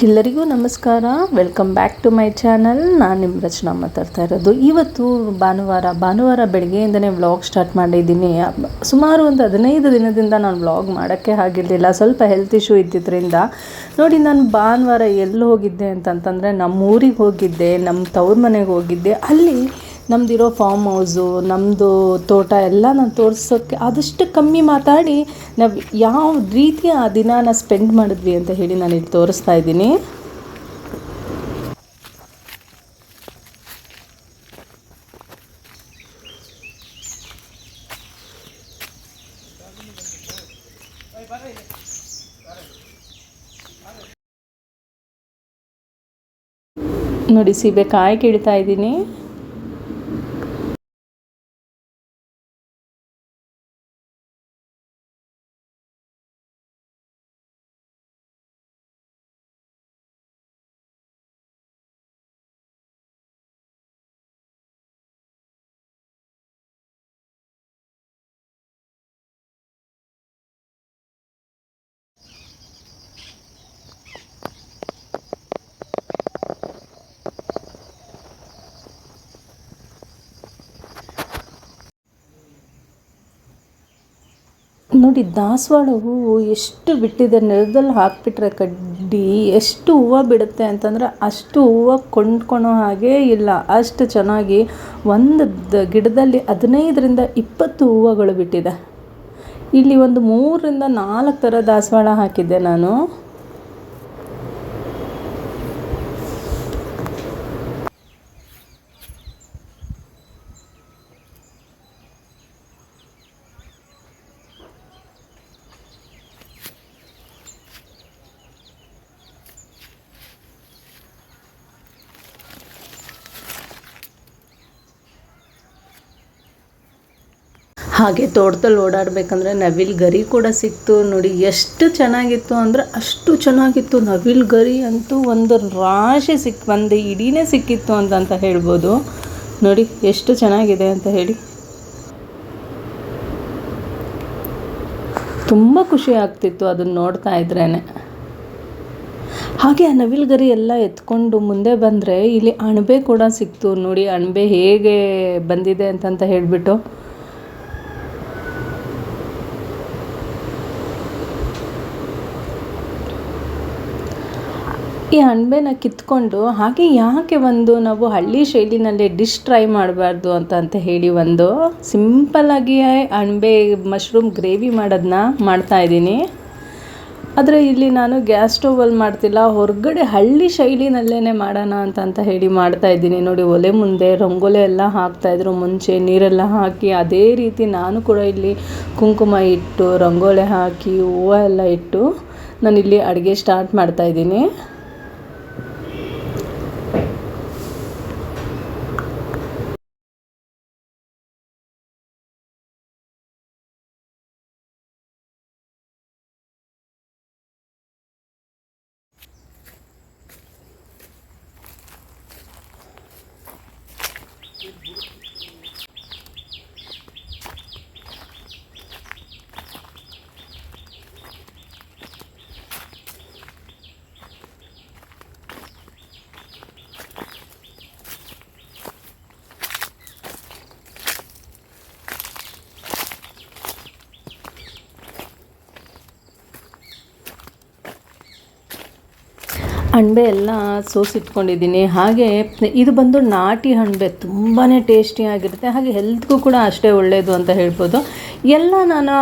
ಎಲ್ಲರಿಗೂ ನಮಸ್ಕಾರ. Welcome back to my channel. ನಾನು ನಿಮ್ಮ ರಚನಾ ಮಾತಾಡ್ತಾ ಇರೋದು. ಇವತ್ತು ಭಾನುವಾರ ಬೆಳಗ್ಗೆಯಿಂದನೇ ವ್ಲಾಗ್ ಸ್ಟಾರ್ಟ್ ಮಾಡಿದ್ದೀನಿ. ಸುಮಾರು ಒಂದು 15 ದಿನದಿಂದ ನಾನು ವ್ಲಾಗ್ ಮಾಡೋಕ್ಕೆ ಆಗಿರಲಿಲ್ಲ. ಸ್ವಲ್ಪ ಹೆಲ್ತ್ ಇಶ್ಯೂ ಇದ್ದಿದ್ದರಿಂದ ನೋಡಿ, ನಾನು ಭಾನುವಾರ ಎಲ್ಲಿ ಹೋಗಿದ್ದೆ ಅಂತಂತಂದರೆ ನಮ್ಮ ಊರಿಗೆ ಹೋಗಿದ್ದೆ, ನಮ್ಮ ತವ್ರ ಮನೆಗೆ ಹೋಗಿದ್ದೆ. ಅಲ್ಲಿ ನಮ್ಮದಿರೋ ಫಾರ್ಮ್ ಹೌಸು, ನಮ್ಮದು ತೋಟ ಎಲ್ಲ ನಾನು ತೋರಿಸೋಕ್ಕೆ ಆದಷ್ಟು ಕಮ್ಮಿ ಮಾತಾಡಿ ನಾವು ಯಾವ ರೀತಿ ಆ ದಿನಾನ ಸ್ಪೆಂಡ್ ಮಾಡಿದ್ವಿ ಅಂತ ಹೇಳಿ ನಾನು ಇಲ್ಲಿ ತೋರಿಸ್ತಾ ಇದ್ದೀನಿ. ನೋಡಿ, ಸೀಬೆಕಾಯಿ ಕೀಳ್ತಾ ಇದ್ದೀನಿ. ನೋಡಿ, ದಾಸವಾಳ ಹೂವು ಎಷ್ಟು ಬಿಟ್ಟಿದೆ. ನೆಲದಲ್ಲಿ ಹಾಕಿಬಿಟ್ರೆ ಕಡ್ಡಿ ಎಷ್ಟು ಹೂವು ಬಿಡುತ್ತೆ ಅಂತಂದರೆ ಅಷ್ಟು ಹೂವು ಕೊಂಡ್ಕೊಳೋ ಹಾಗೆ ಇಲ್ಲ. ಅಷ್ಟು ಚೆನ್ನಾಗಿ ಒಂದು ಗಿಡದಲ್ಲಿ 15ರಿಂದ 20 ಹೂವುಗಳು ಬಿಟ್ಟಿದೆ. ಇಲ್ಲಿ ಒಂದು 3ರಿಂದ 4 ಥರ ದಾಸವಾಳ ಹಾಕಿದ್ದೆ ನಾನು. ಹಾಗೆ ತೋಟದಲ್ಲಿ ಓಡಾಡಬೇಕಂದ್ರೆ ನವಿಲು ಗರಿ ಕೂಡ ಸಿಕ್ತು. ನೋಡಿ, ಎಷ್ಟು ಚೆನ್ನಾಗಿತ್ತು ಅಂದರೆ ಅಷ್ಟು ಚೆನ್ನಾಗಿತ್ತು. ನವಿಲು ಗರಿ ಅಂತೂ ಒಂದು ರಾಶಿ ಒಂದು ಇಡೀನೇ ಸಿಕ್ಕಿತ್ತು ಅಂತ ಹೇಳ್ಬೋದು. ನೋಡಿ ಎಷ್ಟು ಚೆನ್ನಾಗಿದೆ ಅಂತ ಹೇಳಿ. ತುಂಬ ಖುಷಿ ಆಗ್ತಿತ್ತು ಅದನ್ನು ನೋಡ್ತಾ ಇದ್ರೇ. ಹಾಗೆ ಆ ನವಿಲುಗರಿ ಎಲ್ಲ ಎತ್ಕೊಂಡು ಮುಂದೆ ಬಂದರೆ ಇಲ್ಲಿ ಅಣಬೆ ಕೂಡ ಸಿಕ್ತು. ನೋಡಿ, ಅಣಬೆ ಹೇಗೆ ಬಂದಿದೆ ಅಂತ ಹೇಳಿಬಿಟ್ಟು. ಈ ಅಣಬೆನ ಕಿತ್ಕೊಂಡು ಹಾಗೆ ಯಾಕೆ ನಾವು ಹಳ್ಳಿ ಶೈಲಿನಲ್ಲಿ ಡಿಶ್ ಟ್ರೈ ಮಾಡಬಾರ್ದು ಅಂತ ಹೇಳಿ ಒಂದು ಸಿಂಪಲ್ಲಾಗಿ ಅಣಬೆ ಮಶ್ರೂಮ್ ಗ್ರೇವಿ ಮಾಡೋದನ್ನ ಮಾಡ್ತಾಯಿದ್ದೀನಿ. ಆದರೆ ಇಲ್ಲಿ ನಾನು ಗ್ಯಾಸ್ ಸ್ಟೌವಲ್ಲಿ ಮಾಡ್ತಿಲ್ಲ, ಹೊರಗಡೆ ಹಳ್ಳಿ ಶೈಲಿನಲ್ಲೇ ಮಾಡೋಣ ಅಂತ ಹೇಳಿ ಮಾಡ್ತಾಯಿದ್ದೀನಿ. ನೋಡಿ, ಒಲೆ ಮುಂದೆ ರಂಗೋಲೆ ಎಲ್ಲ ಹಾಕ್ತಾಯಿದ್ರು ಮುಂಚೆ, ನೀರೆಲ್ಲ ಹಾಕಿ. ಅದೇ ರೀತಿ ನಾನು ಕೂಡ ಇಲ್ಲಿ ಕುಂಕುಮ ಇಟ್ಟು ರಂಗೋಲೆ ಹಾಕಿ ಹೂವು ಎಲ್ಲ ಇಟ್ಟು ನಾನಿಲ್ಲಿ ಅಡುಗೆ ಸ್ಟಾರ್ಟ್ ಮಾಡ್ತಾಯಿದ್ದೀನಿ. ಅಣಬೆ ಎಲ್ಲ ಸೋಸಿಟ್ಕೊಂಡಿದ್ದೀನಿ. ಹಾಗೆ ಇದು ಬಂದು ನಾಟಿ ಅಣಬೆ, ತುಂಬಾ ಟೇಸ್ಟಿಯಾಗಿರುತ್ತೆ. ಹಾಗೆ ಹೆಲ್ತ್ಗೂ ಕೂಡ ಅಷ್ಟೇ ಒಳ್ಳೆಯದು ಅಂತ ಹೇಳ್ಬೋದು. ಎಲ್ಲ ನಾನು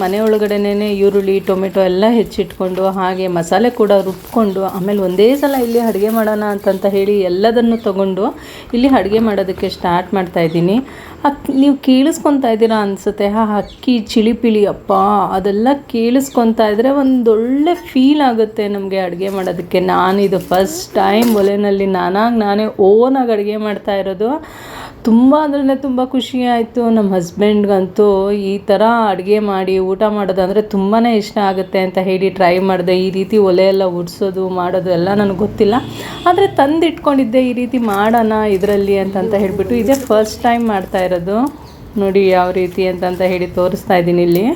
ಮನೆ ಒಳಗಡೆನೇ ಈರುಳ್ಳಿ ಟೊಮೆಟೊ ಎಲ್ಲ ಹೆಚ್ಚಿಟ್ಕೊಂಡು ಹಾಗೆ ಮಸಾಲೆ ಕೂಡ ರುಬ್ಕೊಂಡು ಆಮೇಲೆ ಒಂದೇ ಸಲ ಇಲ್ಲಿ ಅಡುಗೆ ಮಾಡೋಣ ಅಂತ ಹೇಳಿ ಎಲ್ಲದನ್ನು ತೊಗೊಂಡು ಇಲ್ಲಿ ಅಡುಗೆ ಮಾಡೋದಕ್ಕೆ ಸ್ಟಾರ್ಟ್ ಮಾಡ್ತಾಯಿದ್ದೀನಿ. ನೀವು ಕೇಳಿಸ್ಕೊತಾ ಇದ್ದೀರಾ ಅನಿಸುತ್ತೆ. ಅಕ್ಕಿ ಚಿಳಿಪಿಳಿ ಅಪ್ಪ ಅದೆಲ್ಲ ಕೇಳಿಸ್ಕೊತಾ ಇದ್ದರೆ ಒಂದೊಳ್ಳೆ ಫೀಲ್ ಆಗುತ್ತೆ ನಮಗೆ ಅಡುಗೆ ಮಾಡೋದಕ್ಕೆ. ನಾನಿದು ಫಸ್ಟ್ ಟೈಮ್ ಒಲೆಯಲ್ಲಿ ನಾನೇ ಓನಾಗಿ ಅಡುಗೆ ಮಾಡ್ತಾ ಇರೋದು. ತುಂಬ ಅಂದ್ರೆ ತುಂಬ ಖುಷಿ ಆಯಿತು. ನಮ್ಮ ಹಸ್ಬೆಂಡ್ಗಂತೂ ಈ ಥರ ಅಡುಗೆ ಮಾಡಿ ಊಟ ಮಾಡೋದಂದರೆ ತುಂಬಾ ಇಷ್ಟ ಆಗುತ್ತೆ ಅಂತ ಹೇಳಿ ಟ್ರೈ ಮಾಡಿದೆ. ಈ ರೀತಿ ಒಲೆ ಎಲ್ಲ ಉಡ್ಸೋದು ಮಾಡೋದು ಎಲ್ಲ ನನಗೆ ಗೊತ್ತಿಲ್ಲ, ಆದರೆ ತಂದಿಟ್ಕೊಂಡಿದ್ದೆ ಈ ರೀತಿ ಮಾಡೋಣ ಇದರಲ್ಲಿ ಅಂತ ಹೇಳಿಬಿಟ್ಟು. ಇದೇ ಫಸ್ಟ್ ಟೈಮ್ ಮಾಡ್ತಾ ಇರೋದು. ನೋಡಿ ಯಾವ ರೀತಿ ಅಂತ ಹೇಳಿ ತೋರಿಸ್ತಾ ಇದ್ದೀನಿ ಇಲ್ಲಿ.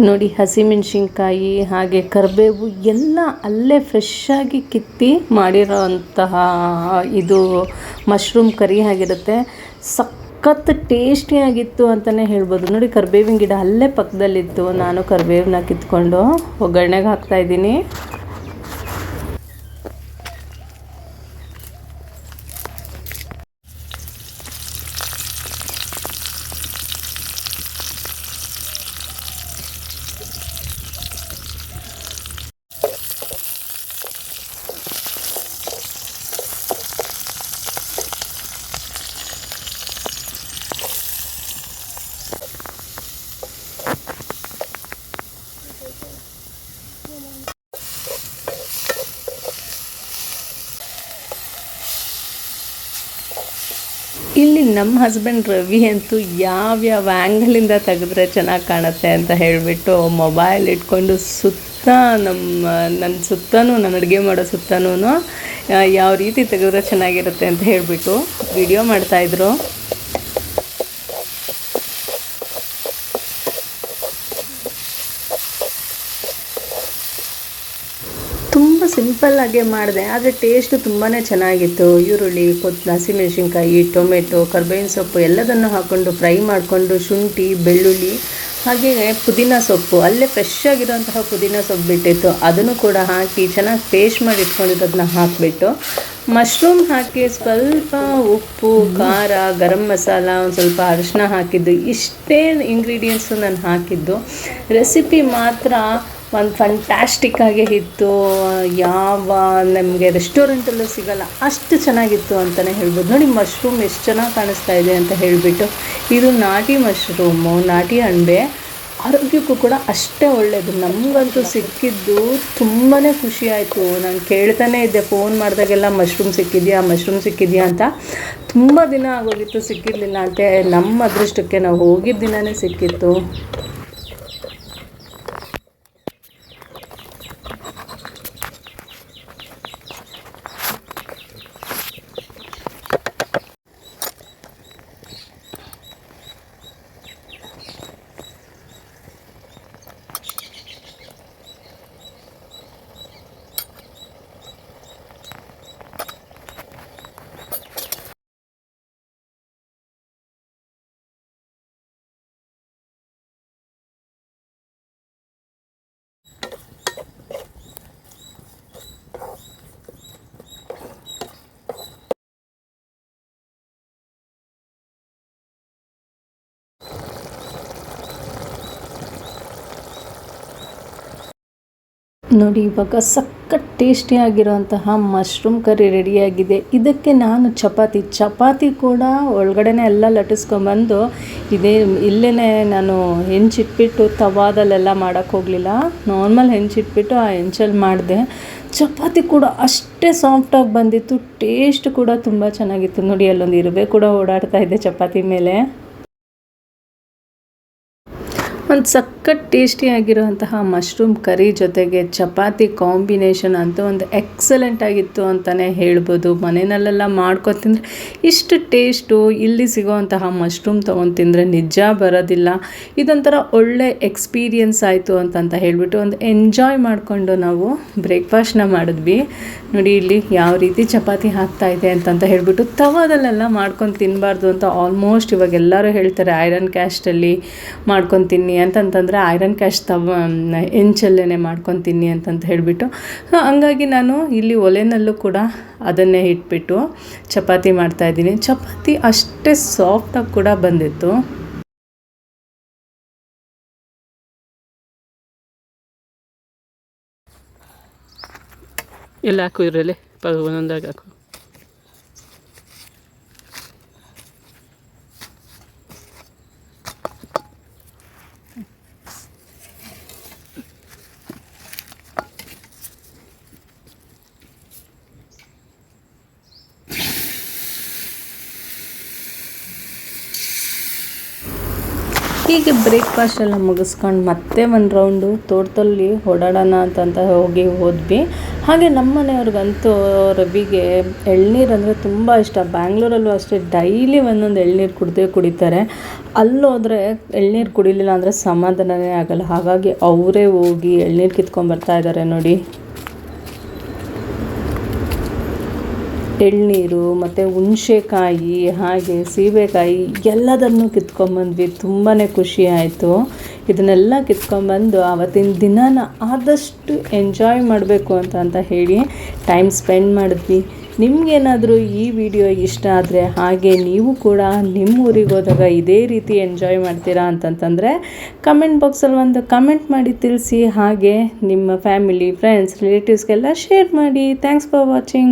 ನೋಡಿ ಹಸಿಮೆಣಸಿನ್ಕಾಯಿ ಹಾಗೆ ಕರಿಬೇವು ಎಲ್ಲ ಅಲ್ಲೇ ಫ್ರೆಶ್ಶಾಗಿ ಕಿತ್ತಿ ಮಾಡಿರೋಂತಹ ಇದು ಮಶ್ರೂಮ್ ಕರಿ ಆಗಿರುತ್ತೆ. ಸಖತ್ ಟೇಸ್ಟಿಯಾಗಿತ್ತು ಅಂತಲೇ ಹೇಳ್ಬೋದು. ನೋಡಿ ಕರಿಬೇವಿನ ಗಿಡ ಅಲ್ಲೇ ಪಕ್ಕದಲ್ಲಿತ್ತು. ನಾನು ಕರಿಬೇವನ್ನ ಕಿತ್ಕೊಂಡು ಒಗ್ಗರಣೆಗೆ ಹಾಕ್ತಾಯಿದ್ದೀನಿ. ಇಲ್ಲಿ ನಮ್ಮ ಹಸ್ಬೆಂಡ್ ರವಿ ಅಂತೂ ಯಾವ್ಯಾವ ಆ್ಯಂಗಲಿಂದ ತೆಗೆದ್ರೆ ಚೆನ್ನಾಗಿ ಕಾಣುತ್ತೆ ಅಂತ ಹೇಳಿಬಿಟ್ಟು ಮೊಬೈಲ್ ಇಟ್ಕೊಂಡು ನನ್ನ ಸುತ್ತನೂ ನಾನು ಅಡುಗೆ ಮಾಡೋ ಸುತ್ತನೂ ಯಾವ ರೀತಿ ತೆಗೆದ್ರೆ ಚೆನ್ನಾಗಿರುತ್ತೆ ಅಂತ ಹೇಳಿಬಿಟ್ಟು ವಿಡಿಯೋ ಮಾಡ್ತಾಯಿದ್ರು. ತುಂಬ ಸಿಂಪಲ್ಲಾಗೆ ಮಾಡಿದೆ, ಆದರೆ ಟೇಸ್ಟು ತುಂಬಾ ಚೆನ್ನಾಗಿತ್ತು. ಈರುಳ್ಳಿ, ಹಸಿಮೆಣಸಿನ್ಕಾಯಿ, ಟೊಮೆಟೊ, ಕರ್ಬೇವಿನ ಸೊಪ್ಪು ಎಲ್ಲದನ್ನು ಹಾಕ್ಕೊಂಡು ಫ್ರೈ ಮಾಡಿಕೊಂಡು ಶುಂಠಿ, ಬೆಳ್ಳುಳ್ಳಿ ಹಾಗೆ ಪುದೀನ ಸೊಪ್ಪು ಅಲ್ಲೇ ಫ್ರೆಶ್ ಆಗಿರೋಂತಹ ಪುದೀನ ಸೊಪ್ಪು ಬಿಟ್ಟಿತ್ತು, ಅದನ್ನು ಕೂಡ ಹಾಕಿ ಚೆನ್ನಾಗಿ ಪೇಸ್ಟ್ ಮಾಡಿ ಇಟ್ಕೊಂಡಿರೋದನ್ನ ಹಾಕಿಬಿಟ್ಟು ಮಶ್ರೂಮ್ ಹಾಕಿ ಸ್ವಲ್ಪ ಉಪ್ಪು, ಖಾರ, ಗರಂ ಮಸಾಲ, ಒಂದು ಸ್ವಲ್ಪ ಅರಿಶಿನ ಹಾಕಿದ್ದು. ಇಷ್ಟೇ ಇಂಗ್ರೀಡಿಯೆಂಟ್ಸು ನಾನು ಹಾಕಿದ್ದು. ರೆಸಿಪಿ ಮಾತ್ರ ಒಂದು ಫಂಟ್ಯಾಸ್ಟಿಕ್ಕಾಗೇ ಇತ್ತು. ಯಾವ ನಮಗೆ ರೆಸ್ಟೋರೆಂಟಲ್ಲೂ ಸಿಗೋಲ್ಲ ಅಷ್ಟು ಚೆನ್ನಾಗಿತ್ತು ಅಂತಲೇ ಹೇಳ್ಬೋದು. ನೋಡಿ ಮಶ್ರೂಮ್ ಎಷ್ಟು ಚೆನ್ನಾಗಿ ಕಾಣಿಸ್ತಾ ಇದೆ ಅಂತ ಹೇಳಿಬಿಟ್ಟು. ಇದು ನಾಟಿ ಮಶ್ರೂಮು, ನಾಟಿ ಅಣಬೆ, ಆರೋಗ್ಯಕ್ಕೂ ಕೂಡ ಅಷ್ಟೇ ಒಳ್ಳೆಯದು. ನಮಗಂತೂ ಸಿಕ್ಕಿದ್ದು ತುಂಬಾ ಖುಷಿ ಆಯಿತು. ನಾನು ಕೇಳ್ತಾನೆ ಇದ್ದೆ ಫೋನ್ ಮಾಡಿದಾಗೆಲ್ಲ ಮಶ್ರೂಮ್ ಸಿಕ್ಕಿದೆಯಾ ಅಂತ. ತುಂಬ ದಿನ ಆಗೋಗಿತ್ತು ಸಿಕ್ಕಿರಲಿಲ್ಲ ಅಂತೆ. ನಮ್ಮ ಅದೃಷ್ಟಕ್ಕೆ ನಾವು ಹೋಗಿದ್ದ ದಿನವೇ ಸಿಕ್ಕಿತ್ತು. ನೋಡಿ ಇವಾಗ ಸಖತ್ ಟೇಸ್ಟಿಯಾಗಿರೋಂತಹ ಮಶ್ರೂಮ್ ಕರಿ ರೆಡಿಯಾಗಿದೆ. ಇದಕ್ಕೆ ನಾನು ಚಪಾತಿ ಕೂಡ ಒಳಗಡೆನೆ ಎಲ್ಲ ಲಟ್ಟಿಸ್ಕೊಂಬಂದು ಇಲ್ಲೇ ನಾನು ಹೆಂಚಿಟ್ಬಿಟ್ಟು ತವಾದಲ್ಲೆಲ್ಲ ಮಾಡೋಕ್ಕೆ ಹೋಗಲಿಲ್ಲ. ನಾರ್ಮಲ್ ಹೆಂಚಿಟ್ಬಿಟ್ಟು ಆ ಹೆಂಚಲ್ಲಿ ಮಾಡಿದೆ. ಚಪಾತಿ ಕೂಡ ಅಷ್ಟೇ ಸಾಫ್ಟಾಗಿ ಬಂದಿತ್ತು. ಟೇಸ್ಟ್ ಕೂಡ ತುಂಬ ಚೆನ್ನಾಗಿತ್ತು. ನೋಡಿ ಅಲ್ಲೊಂದು ಇರುವೆ ಕೂಡ ಓಡಾಡ್ತಾ ಇದೆ ಚಪಾತಿ ಮೇಲೆ. ಒಂದು ಸಖತ್ ಟೇಸ್ಟಿಯಾಗಿರುವಂತಹ ಮಶ್ರೂಮ್ ಕರಿ ಜೊತೆಗೆ ಚಪಾತಿ ಕಾಂಬಿನೇಷನ್ ಅಂತೂ ಒಂದು ಎಕ್ಸಲೆಂಟ್ ಆಗಿತ್ತು ಅಂತಲೇ ಹೇಳ್ಬೋದು. ಮನೆಯಲ್ಲೆಲ್ಲ ಮಾಡ್ಕೊಂಡು ತಿಂದರೆ ಇಷ್ಟು ಟೇಸ್ಟು ಇಲ್ಲಿ ಸಿಗೋವಂತಹ ಮಶ್ರೂಮ್ ತೊಗೊಂಡು ತಿಂದರೆ ನಿಜ ಬರೋದಿಲ್ಲ. ಇದೊಂಥರ ಒಳ್ಳೆ ಎಕ್ಸ್ಪೀರಿಯನ್ಸ್ ಆಯಿತು ಅಂತ ಹೇಳ್ಬಿಟ್ಟು ಒಂದು ಎಂಜಾಯ್ ಮಾಡಿಕೊಂಡು ನಾವು ಬ್ರೇಕ್ಫಾಸ್ಟ್ನ ಮಾಡಿದ್ವಿ. ನೋಡಿ ಇಲ್ಲಿ ಯಾವ ರೀತಿ ಚಪಾತಿ ಹಾಕ್ತಾಯಿದೆ ಅಂತ ಹೇಳ್ಬಿಟ್ಟು. ತವಾದಲ್ಲೆಲ್ಲ ಮಾಡ್ಕೊಂಡು ತಿನ್ನಬಾರ್ದು ಅಂತ ಆಲ್ಮೋಸ್ಟ್ ಇವಾಗ ಎಲ್ಲರೂ ಹೇಳ್ತಾರೆ. ಐರನ್ ಕ್ಯಾಸ್ಟಲ್ಲಿ ಮಾಡ್ಕೊಂಡು ತಿನ್ನಿ ಅಂತಂತಂದರೆ ಐರನ್ ಕ್ಯಾಶ್ ಹೆಂಚಲ್ಲೇ ಮಾಡ್ಕೊಂಡು ತಿನ್ನಿ ಅಂತ ಹೇಳಿಬಿಟ್ಟು. ಹಂಗಾಗಿ ನಾನು ಇಲ್ಲಿ ಒಲೆನಲ್ಲೂ ಕೂಡ ಅದನ್ನೇ ಇಟ್ಬಿಟ್ಟು ಚಪಾತಿ ಮಾಡ್ತಾಯಿದ್ದೀನಿ. ಚಪಾತಿ ಅಷ್ಟೇ ಸಾಫ್ಟಾಗಿ ಕೂಡ ಬಂದಿತ್ತು. ಎಲ್ಲ ಹಾಕು ಇದರಲ್ಲಿ ಒಂದೊಂದಾಗಿ ಹಾಕು. ಹೀಗೆ ಬ್ರೇಕ್ಫಾಸ್ಟ್ ಎಲ್ಲ ಮುಗಿಸ್ಕೊಂಡು ಮತ್ತೆ ಒಂದು ರೌಂಡು ತೋಟದಲ್ಲಿ ಓಡಾಡೋಣ ಹೋದ್ವಿ. ಹಾಗೆ ನಮ್ಮ ಮನೆಯವ್ರಿಗಂತೂ ರವಿಗೆ ಎಳ್ನೀರು ಅಂದರೆ ತುಂಬ ಇಷ್ಟ. ಬ್ಯಾಂಗ್ಳೂರಲ್ಲೂ ಅಷ್ಟೇ ಡೈಲಿ ಒಂದೊಂದು ಎಳ್ನೀರು ಕುಡಿತಾರೆ. ಅಲ್ಲೋದ್ರೆ ಎಳ್ನೀರು ಕುಡಿಲಿಲ್ಲ ಅಂದರೆ ಸಮಾಧಾನನೇ ಆಗಲ್ಲ. ಹಾಗಾಗಿ ಅವರೇ ಹೋಗಿ ಎಳ್ನೀರು ಕಿತ್ಕೊಂಡ್ಬರ್ತಾ ಇದ್ದಾರೆ ನೋಡಿ. ಎಳ್ನೀರು ಮತ್ತು ಹುಣಸೆಕಾಯಿ ಹಾಗೆ ಸೀಬೆಕಾಯಿ ಎಲ್ಲದನ್ನು ಕಿತ್ಕೊಂಬಂದ್ವಿ. ತುಂಬಾ ಖುಷಿ ಆಯಿತು. ಇದನ್ನೆಲ್ಲ ಕಿತ್ಕೊಂಬಂದು ಆವತ್ತಿನ ದಿನನ ಆದಷ್ಟು ಎಂಜಾಯ್ ಮಾಡಬೇಕು ಅಂತ ಹೇಳಿ ಟೈಮ್ ಸ್ಪೆಂಡ್ ಮಾಡಿದ್ವಿ. ನಿಮಗೇನಾದರೂ ಈ ವಿಡಿಯೋ ಇಷ್ಟ ಆದರೆ, ಹಾಗೆ ನೀವು ಕೂಡ ನಿಮ್ಮ ಊರಿಗೆ ಹೋದಾಗ ಇದೇ ರೀತಿ ಎಂಜಾಯ್ ಮಾಡ್ತೀರಾ ಅಂತಂತಂದರೆ ಕಮೆಂಟ್ ಬಾಕ್ಸಲ್ಲಿ ಒಂದು ಕಮೆಂಟ್ ಮಾಡಿ ತಿಳಿಸಿ. ಹಾಗೆ ನಿಮ್ಮ ಫ್ಯಾಮಿಲಿ, ಫ್ರೆಂಡ್ಸ್, ರಿಲೇಟಿವ್ಸ್ಗೆಲ್ಲ ಶೇರ್ ಮಾಡಿ. Thanks for watching.